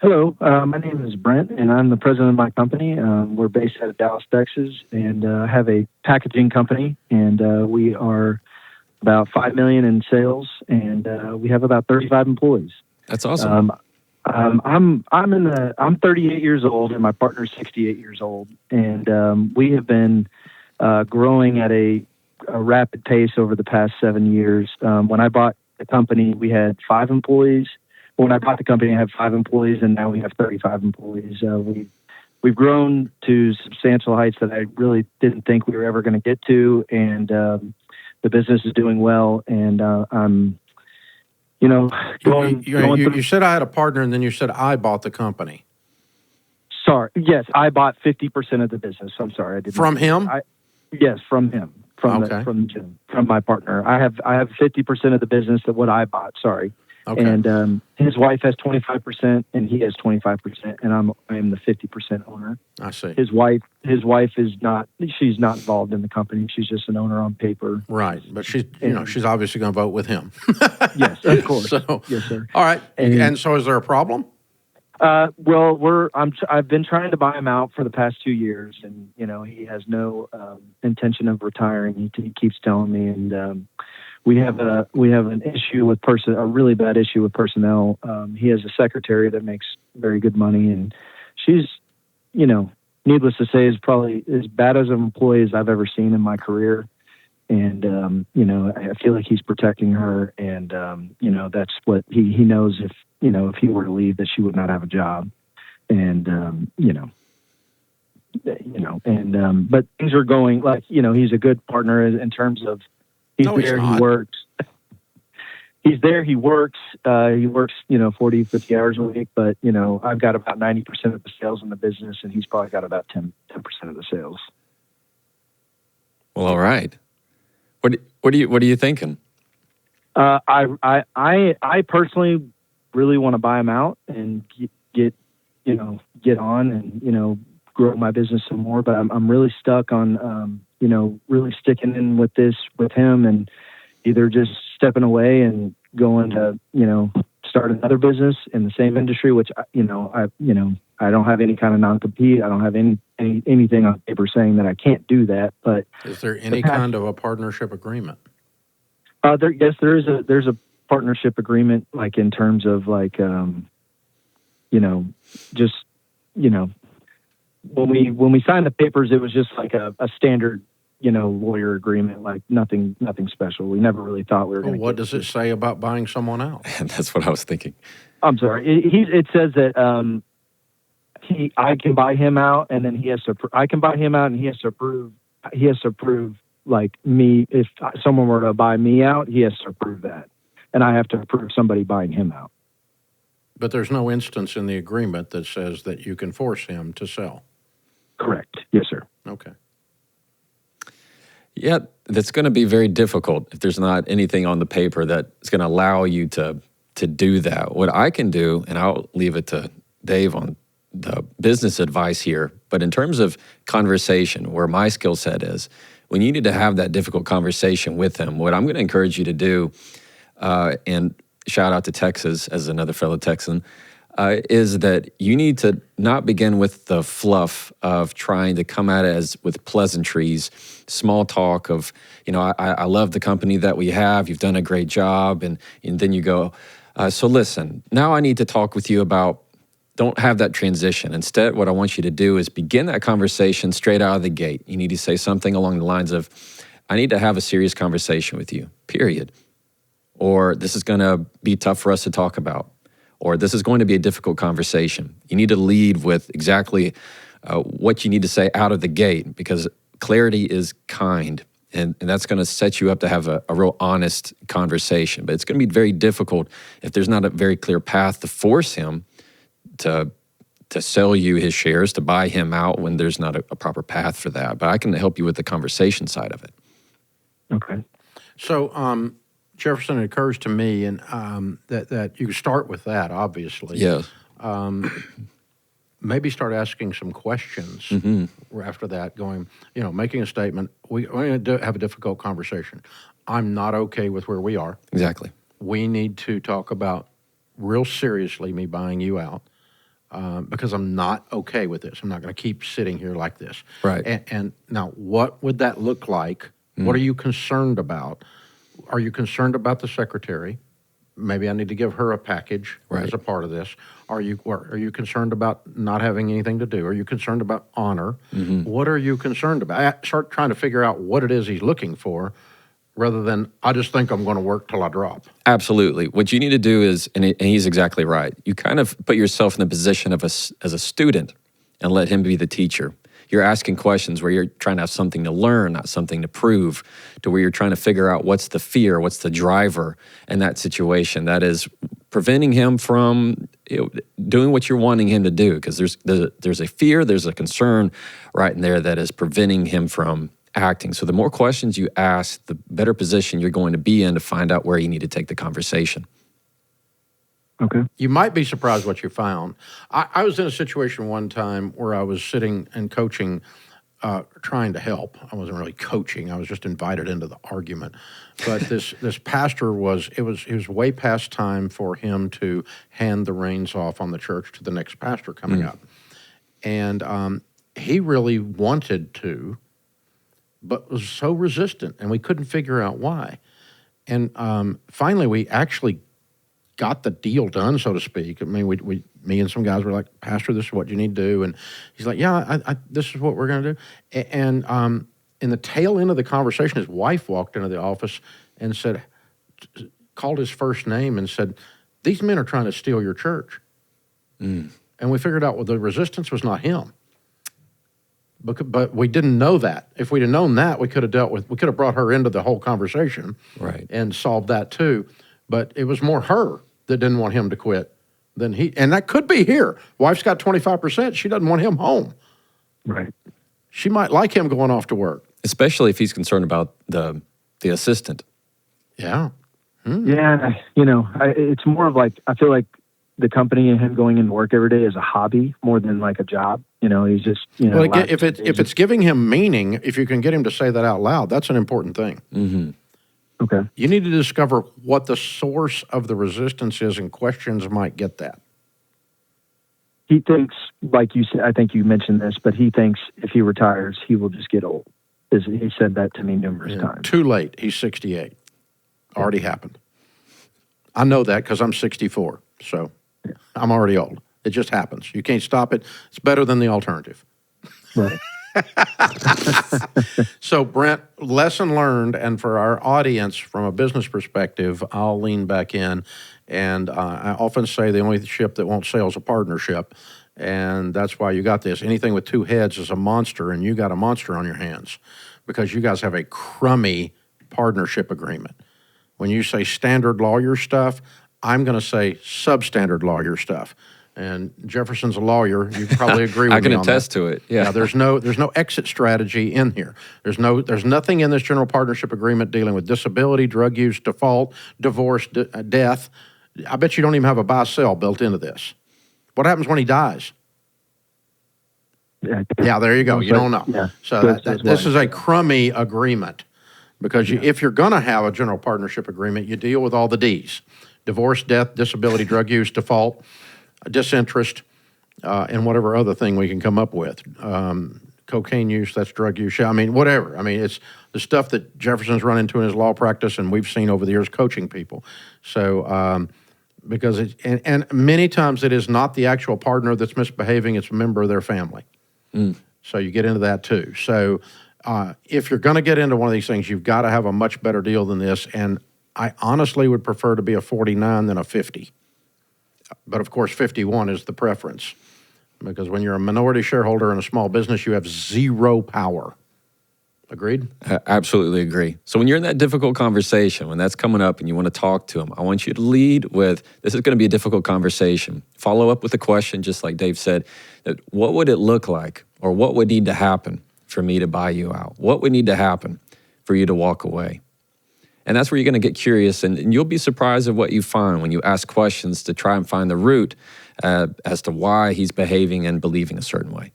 Hello, my name is Brent, and I'm the president of my company. We're based out of Dallas, Texas, and have a packaging company, and we are about 5 million in sales, and we have about 35 employees. That's awesome. I'm 38 years old, and my partner's 68 years old, and we have been growing at a rapid pace over the past 7 years. When I bought the company, we had 5 employees. When I bought the company, I had 5 employees, and now we have 35 employees. We've grown to substantial heights that I really didn't think we were ever going to get to, and the business is doing well. And I'm, going. You said I had a partner, and then you said I bought the company. Sorry, yes, I bought 50% of the business. I'm sorry, I did from him. Yes, from him, from Jim, from my partner. I have 50% of the business of what I bought. Sorry. Okay. And his wife has 25%, and he has 25%, and I am the 50% owner. I see. His wife is not. She's not involved in the company. She's just an owner on paper. Right, but she's obviously going to vote with him. Yes, of course. So, yes, sir. All right. And so, is there a problem? Well, I've been trying to buy him out for the past 2 years, and he has no intention of retiring. He keeps telling me, and we have an issue with a really bad issue with personnel. He has a secretary that makes very good money, and she's, needless to say, is probably as bad as an employee as I've ever seen in my career. And I feel like he's protecting her, and that's what he knows. If he were to leave, that she would not have a job, and but things are going he's a good partner in terms of. He's works. He's there, he works, 40, 50 hours a week, but, I've got about 90% of the sales in the business, and he's probably got about 10% of the sales. Well, all right. What are you thinking? I personally really want to buy him out and get on and, grow my business some more, but I'm really stuck on, really sticking in with him, and either just stepping away and going to, start another business in the same industry, which, I don't have any kind of non-compete. I don't have anything on paper saying that I can't do that. But is there any kind of a partnership agreement? There's a partnership agreement, like in terms of when we signed the papers, it was just like a standard, lawyer agreement, like nothing special. We never really thought we were going to. What does it say about buying someone out? That's what I was thinking. I'm sorry. It says that I can buy him out, and then he has to. I can buy him out, and he has to approve. He has to approve, like me. If someone were to buy me out, he has to approve that, and I have to approve somebody buying him out. But there's no instance in the agreement that says that you can force him to sell. Correct. Yes, sir. Okay. Yeah, that's going to be very difficult if there's not anything on the paper that's going to allow you to do that. What I can do, and I'll leave it to Dave on the business advice here, but in terms of conversation, where my skill set is, when you need to have that difficult conversation with him, what I'm going to encourage you to do, and shout out to Texas as another fellow Texan, is that you need to not begin with the fluff of trying to come at it with pleasantries, small talk of, I love the company that we have, you've done a great job, and then you go, so listen, now I need to talk with you about, don't have that transition. Instead, what I want you to do is begin that conversation straight out of the gate. You need to say something along the lines of, I need to have a serious conversation with you, period. Or this is going to be tough for us to talk about. Or this is going to be a difficult conversation. You need to lead with exactly what you need to say out of the gate, because clarity is kind, and that's going to set you up to have a real honest conversation. But it's going to be very difficult if there's not a very clear path to force him to sell you his shares, to buy him out when there's not a proper path for that. But I can help you with the conversation side of it. Okay. So, Jefferson, it occurs to me, and that you start with that, obviously. Yes. Maybe start asking some questions after that, going, making a statement. We're going to have a difficult conversation. I'm not okay with where we are. Exactly. We need to talk about real seriously me buying you out. because I'm not okay with this. I'm not going to keep sitting here like this. Right. And now, what would that look like? What are you concerned about? Are you concerned about the secretary? Maybe I need to give her a package as a part of this. Are you concerned about not having anything to do? Are you concerned about honor? What are you concerned about? I start trying to figure out what it is he's looking for, rather than I just think I'm going to work till I drop. Absolutely. What you need to do is, and he's exactly right, you kind of put yourself in the position of as a student and let him be the teacher. You're asking questions where you're trying to have something to learn, not something to prove, to where you're trying to figure out what's the fear, what's the driver in that situation that is preventing him from doing what you're wanting him to do. Because there's a fear, there's a concern right in there that is preventing him from acting. So the more questions you ask, the better position you're going to be in to find out where you need to take the conversation. Okay. You might be surprised what you found. I was in a situation one time where I was sitting and coaching, trying to help. I wasn't really coaching. I was just invited into the argument. But this pastor it was way past time for him to hand the reins off on the church to the next pastor coming up. And he really wanted to, but was so resistant, and we couldn't figure out why. And finally, we actually got the deal done, so to speak. I mean, me and some guys were like, Pastor, this is what you need to do. And he's like, yeah, this is what we're going to do. And in the tail end of the conversation, his wife walked into the office and called his first name and said, these men are trying to steal your church. And we figured out, well, the resistance was not him. But we didn't know that. If we'd have known that, we could have brought her into the whole conversation, right, and solved that too. But it was more her that didn't want him to quit than he. And that could be here. Wife's got 25%. She doesn't want him home. Right. She might like him going off to work. Especially if he's concerned about the assistant. Yeah. Yeah, it's more of like, I feel like the company and him going into work every day is a hobby more than like a job. He's just, Well, if it's giving him meaning, if you can get him to say that out loud, that's an important thing. Mm-hmm. Okay. You need to discover what the source of the resistance is, and questions might get that. He thinks, like you said, I think you mentioned this, but he thinks if he retires, he will just get old. He said that to me numerous times. Too late. He's 68. Already happened. I know that because I'm 64, so I'm already old. It just happens. You can't stop it. It's better than the alternative. Right. So, Brent, lesson learned, and for our audience from a business perspective, I'll lean back in, and I often say the only ship that won't sail is a partnership, and that's why you got this. Anything with two heads is a monster, and you got a monster on your hands because you guys have a crummy partnership agreement. When you say standard lawyer stuff, I'm going to say substandard lawyer stuff. And Jefferson's a lawyer. You probably agree with me on that. I can attest to it. Yeah. There's no exit strategy in here. There's nothing in this general partnership agreement dealing with disability, drug use, default, divorce, death. I bet you don't even have a buy-sell built into this. What happens when he dies? Yeah, there you go. You don't know. Yeah. So this is a crummy agreement because if you're going to have a general partnership agreement, you deal with all the Ds: divorce, death, disability, drug use, default, disinterest, and whatever other thing we can come up with. Cocaine use, that's drug use. I mean, whatever. I mean, it's the stuff that Jefferson's run into in his law practice, and we've seen over the years coaching people. So, because and many times it is not the actual partner that's misbehaving, it's a member of their family. So you get into that too. So if you're going to get into one of these things, you've got to have a much better deal than this. And I honestly would prefer to be a 49 than a 50. But of course, 51 is the preference because when you're a minority shareholder in a small business, you have zero power. Agreed? I absolutely agree. So when you're in that difficult conversation, when that's coming up and you want to talk to them, I want you to lead with, this is going to be a difficult conversation. Follow up with a question, just like Dave said, that what would it look like or what would need to happen for me to buy you out? What would need to happen for you to walk away? And that's where you're going to get curious, and you'll be surprised at what you find when you ask questions to try and find the root as to why he's behaving and believing a certain way.